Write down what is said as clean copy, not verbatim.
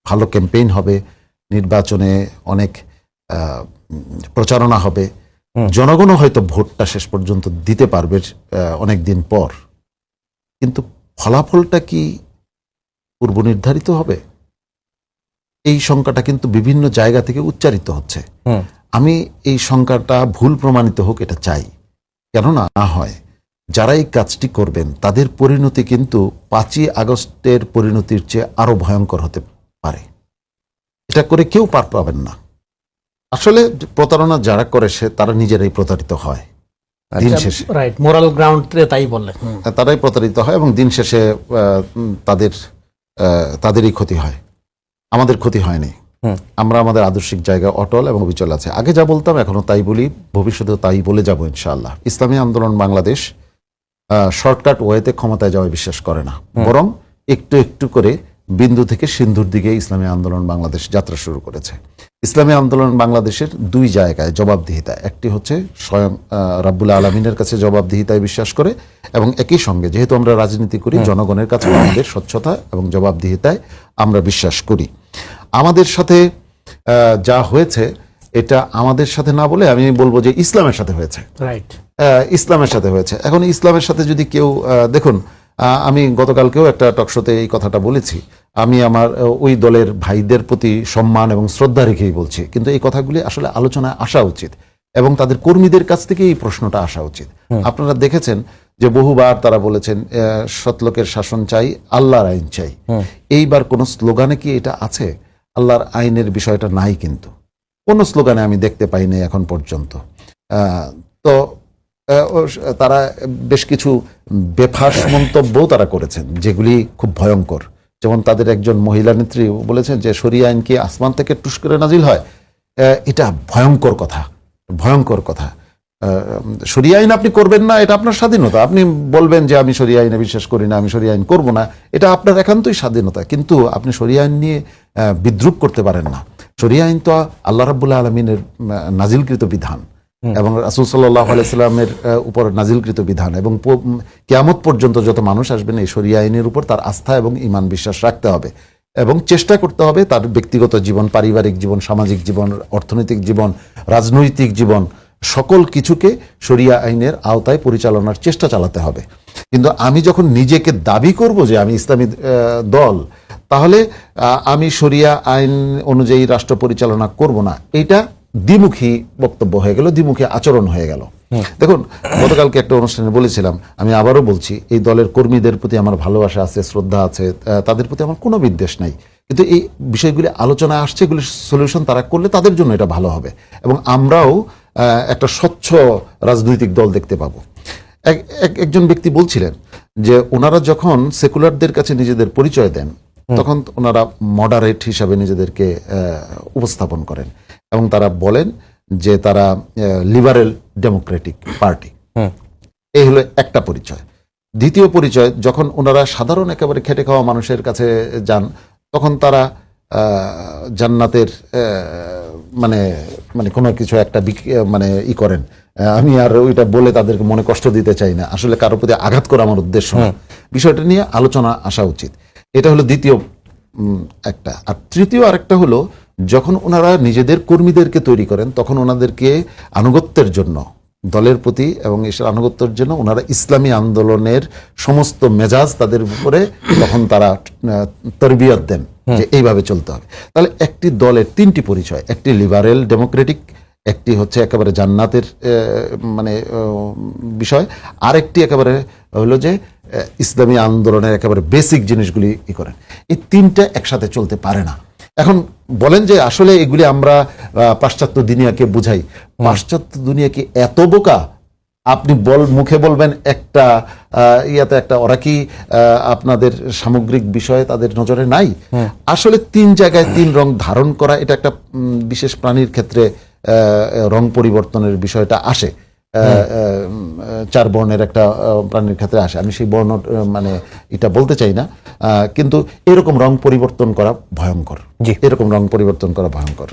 ভালো ক্যাম্পেইন হবে, নির্বাচনে অনেক প্রচারণা হবে, জনগণও হয়তো ভোটটা শেষ পর্যন্ত দিতে পারবে অনেক দিন পর, কিন্তু ফলাফলটা কি পূর্ব নির্ধারিত হবে? এই শঙ্কাটা কিন্তু বিভিন্ন জায়গা থেকে উচ্চারিত হচ্ছে। আমি এই শঙ্কাটা ভুল প্রমাণিত হোক এটা চাই, কেননা না হয় যারা এই কাজটি করবেন তাদের পরিণতি কিন্তু 5ই আগস্টের পরিণতির চেয়ে আরো ভয়ঙ্কর হতে পারে। এটা করে কেউ পার পাবেন না। আসলে প্রতারণা যারা করে তারা নিজেরাই প্রতারিত হয় দিন শেষে। রাইট, মোরাল গ্রাউন্ডে তাই বললেন। তারাই প্রতারিত হয় এবং দিন শেষে তাদেরই ক্ষতি হয়, আমাদের ক্ষতি হয়নি। আমরা আমাদের আদর্শিক জায়গা অটল এবং অবিচল আছে। আগে যা বলতাম এখনো তাই বলি, ভবিষ্যতেও তাই বলে যাব ইনশাআল্লাহ। ইসলামী আন্দোলন বাংলাদেশ শর্টকাট ওয়েতে ক্ষমতায় যাওয়ায় বিশ্বাস করে না, বরং একটু একটু করে বিন্দু থেকে সিন্ধুর দিকে ইসলামী আন্দোলন বাংলাদেশ যাত্রা শুরু করেছে। ইসলামী আন্দোলন বাংলাদেশের 2 জায়গায় জবাবদিহিতা, একটি হচ্ছে স্বয়ং রাব্বুল আলামিনের কাছে জবাবদিহিতায় বিশ্বাস করে, এবং একই সঙ্গে যেহেতু আমরা রাজনীতি করি জনগণের কাছে আমাদের স্বচ্ছতা এবং জবাবদিহিতায় আমরা বিশ্বাস করি। আমাদের সাথে যা হয়েছে এটা আমাদের সাথে না বলে আমি বলবো যে ইসলামের সাথে হয়েছে। রাইট, ইসলামের সাথে হয়েছে। এখন ইসলামের সাথে যদি কেউ দেখুন, আমি গতকালকেও একটা টকশোতে এই কথাটা বলেছি, আমি আমার ওই দলের ভাইদের প্রতি সম্মান এবং শ্রদ্ধা রেখেই বলছি, কিন্তু এই কথাগুলি আসলে আলোচনায় আসা উচিত এবং তাদের কর্মীদের কাছ থেকে এই প্রশ্নটা আসা উচিত। আপনারা দেখেছেন যে বহুবার তারা বলেছেন সৎলোকের শাসন চাই, আল্লাহর আইন চাই। এইবার কোন স্লোগানে কি এটা আছে? আল্লাহর আইনের বিষয়টা নাই, কিন্তু কোন স্লোগানে আমি দেখতে পাইনি এখন পর্যন্ত। তো তারা বেশ কিছু বেফাস মন্তব্যও তারা করেছেন যেগুলি খুব ভয়ঙ্কর। যেমন তাদের একজন মহিলা নেত্রী বলেছেন যে শরিয়া আইন কি আসমান থেকে টুস করে নাজিল হয়? এটা ভয়ঙ্কর কথা, ভয়ঙ্কর কথা। শরিয়া আইন আপনি করবেন না, এটা আপনার স্বাধীনতা। আপনি বলবেন যে আমি শরিয়া আইনে বিশ্বাস করি না, আমি শরিয়া আইন করবো না, এটা আপনার একান্তই স্বাধীনতা, কিন্তু আপনি শরিয়া আইন নিয়ে বিদ্রুপ করতে পারেন না। শরিয়া আইন তো আল্লাহ রাব্বুল আলামিনের নাজিলকৃত বিধান এবং রাসূল সাল্লাল্লাহু আলাইহি সাল্লামের উপর নাজিলকৃত বিধান, এবং কিয়ামত পর্যন্ত যত মানুষ আসবেন এই শরিয়া আইনের উপর তার আস্থা এবং ঈমান বিশ্বাস রাখতে হবে এবং চেষ্টা করতে হবে তার ব্যক্তিগত জীবন, পারিবারিক জীবন, সামাজিক জীবন, অর্থনৈতিক জীবন, রাজনৈতিক জীবন, সকল কিছুকে শরিয়া আইনের আওতায় পরিচালনার চেষ্টা চালাতে হবে। কিন্তু আমি যখন নিজেকে দাবি করব যে আমি ইসলামী দল, তাহলে আমি শরিয়া আইন অনুযায়ী রাষ্ট্র পরিচালনা করব না, এইটা দ্বিমুখী বক্তব্য হয়ে গেল, দ্বিমুখী আচরণ হয়ে গেল। দেখুন, গতকালকে একটা অনুষ্ঠানে বলেছিলাম, আমি আবারও বলছি, এই দলের কর্মীদের প্রতি আমার ভালোবাসা আছে, শ্রদ্ধা আছে, তাদের প্রতি আমার কোনো বিদ্বেষ নাই, কিন্তু এই বিষয়গুলি আলোচনায় আসছে, এগুলি সলিউশন তারা করলে তাদের জন্য এটা ভালো হবে এবং আমরাও একটা স্বচ্ছ রাজনৈতিক দল দেখতে পাবো। একজন ব্যক্তি বলছিলেন যে ওনারা যখন সেকুলারদের কাছে নিজেদের পরিচয় দেন তখন ওনারা মডারেট হিসাবে নিজেদেরকে উপস্থাপন করেন এবং তারা বলেন যে তারা লিবারেল ডেমোক্রেটিক পার্টি। এই হলো একটা পরিচয়। দ্বিতীয় পরিচয়, যখন ওনারা সাধারণ একেবারে খেটে খাওয়া মানুষের কাছে যান তখন তারা জান্নাতের মানে মানে কোনো কিছু একটা মানে করেন। আমি আর ওইটা বলে তাদেরকে মনে কষ্ট দিতে চাই না, আসলে কারো প্রতি আঘাত করা আমার উদ্দেশ্য না। বিষয়টা নিয়ে আলোচনা আসা উচিত। এটা হলো দ্বিতীয় একটা। আর তৃতীয় আরেকটা হলো, যখন ওনারা নিজেদের কর্মীদেরকে তৈরি করেন তখন ওনাদেরকে আনুগত্যের জন্য, দলের প্রতি এবং এসব আনুগত্যের জন্য ওনারা ইসলামী আন্দোলনের সমস্ত মেজাজ তাদের উপরে তখন তারা তরবিয়ত দেন যে এইভাবে চলতে হবে। তাহলে একটি দলের 3টি পরিচয়, একটি লিবারেল ডেমোক্রেটিক, একটি হচ্ছে একেবারে জান্নাতের মানে বিষয়, আরেকটি একেবারে হলো যে ইসলামী আন্দোলনের একেবারে বেসিক জিনিসগুলি করেন। এই 3টা একসাথে চলতে পারে না। এখন বলেন যে আসলে এগুলি আমরা পাশ্চাত্য দুনিয়াকে বুঝাই। পাশ্চাত্য দুনিয়া কি এত বোকা? আপনি মুখে বলবেন একটা ইয়াতে একটা, ওরা কি আপনাদের সামগ্রিক বিষয়ে তাদের নজরে নাই? আসলে 3 জায়গায় 3 রং ধারণ করা, এটা একটা বিশেষ প্রাণীর ক্ষেত্রে রং পরিবর্তনের বিষয়টা আসে, 4 বর্ণের একটা প্রাণীর ক্ষেত্রে আসে। আমি সেই বর্ণ মানে এটা বলতে চাই না, কিন্তু এরকম রং পরিবর্তন করা ভয়ঙ্কর। এরকম রং পরিবর্তন করা ভয়ঙ্কর।